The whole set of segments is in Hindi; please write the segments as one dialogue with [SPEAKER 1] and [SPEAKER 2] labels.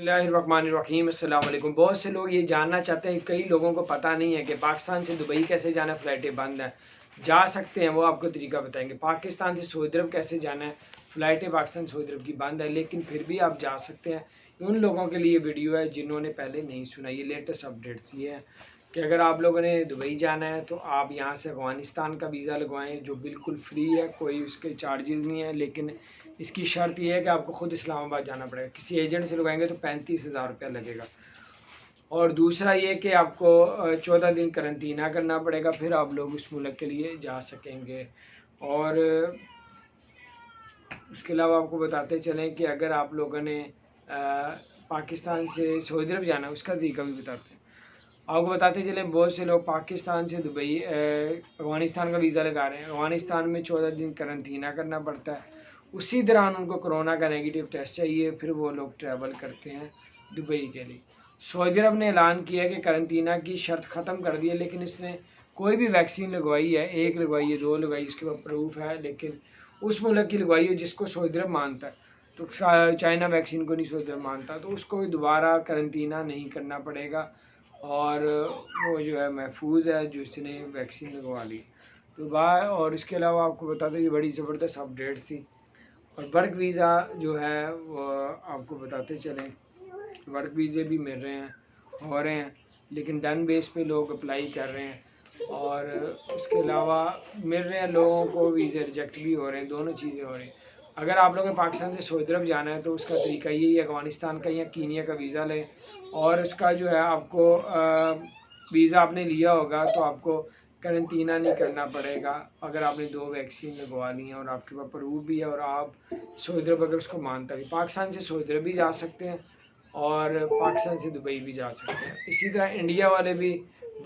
[SPEAKER 1] बिस्मिल्लाहिर्रहमानिर्रहीम अस्सलाम वालेकुम। बहुत से लोग ये जानना चाहते हैं, कई लोगों को पता नहीं है कि पाकिस्तान से दुबई कैसे जाना है, फ़्लाइटें बंद हैं। जा सकते हैं, वो आपको तरीका बताएंगे। पाकिस्तान से सऊदी अरब कैसे जाना है, फ़्लाइटें पाकिस्तान से सऊदी अरब की बंद है, लेकिन फिर भी आप जा सकते हैं। उन लोगों के लिए वीडियो है जिन्होंने पहले नहीं सुना। ये लेटेस्ट अपडेट्स ये हैं कि अगर आप लोगों ने दुबई जाना है तो आप यहाँ से अफ़गानिस्तान का वीज़ा लगवाएँ, जो बिल्कुल फ्री है, कोई उसके चार्जेस नहीं है। लेकिन इसकी शर्त यह है कि आपको ख़ुद इस्लामाबाद जाना पड़ेगा। किसी एजेंट से लगवाएंगे तो 35,000 रुपया लगेगा। और दूसरा ये कि आपको 14 दिन करंतना करना पड़ेगा, फिर आप लोग उस मुल्क के लिए जा सकेंगे। और उसके अलावा आपको बताते चलें कि अगर आप लोगों ने पाकिस्तान से सऊदी अरब जाना है, उसका तरीका भी बताते हैं। आपको बताते चलें, बहुत से लोग पाकिस्तान से दुबई अफ़गानिस्तान का वीज़ा लगा रहे हैं। अफ़गानिस्तान में 14 दिन करंतना करना पड़ता है। उसी दौरान उनको कोरोना का नेगेटिव टेस्ट चाहिए, फिर वो लोग ट्रैवल करते हैं दुबई के लिए। सऊदी अरब ने ऐलान किया कि करंतना की शर्त ख़त्म कर दी है, लेकिन इसने कोई भी वैक्सीन लगवाई है, 1 लगवाई है, 2 लगवाई, उसके बाद प्रूफ है, लेकिन उस मुल्क की लगवाई है जिसको सऊदी अरब मानता है। तो चाइना वैक्सीन को नहीं सऊदी अरब मानता, तो उसको भी दोबारा करंतना नहीं करना पड़ेगा और वो जो है महफूज है जिसने वैक्सीन लगवा ली। तो और इसके अलावा आपको बता दें, ये बड़ी ज़बरदस्त अपडेट थी। और वर्क वीज़ा जो है वो आपको बताते चलें, वर्क वीज़े भी मिल रहे हैं, हो रहे हैं, लेकिन डन बेस पे लोग अप्लाई कर रहे हैं। और उसके अलावा मिल रहे हैं लोगों को, वीज़े रिजेक्ट भी हो रहे हैं, दोनों चीज़ें हो रही हैं। अगर आप लोगों ने पाकिस्तान से सऊदी अरब जाना है तो उसका तरीका यही है, अफ़गानिस्तान का या कीनिया का वीज़ा लें। और उसका जो है आपको वीज़ा आपने लिया होगा तो आपको करंतना नहीं करना पड़ेगा अगर आपने 2 वैक्सीन लगवा ली हैं और आपके पास प्रूफ भी है और आप सऊदी अरब अगर उसको मानता भी। पाकिस्तान से सऊदी अरब भी जा सकते हैं और पाकिस्तान से दुबई भी जा सकते हैं। इसी तरह इंडिया वाले भी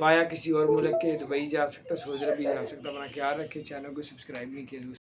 [SPEAKER 1] वाया किसी और मुल्क के दुबई जा सकता है, सऊदी अरब भी जा सकता है। अपना ख्याल रखें, चैनल को सब्सक्राइब नहीं किया।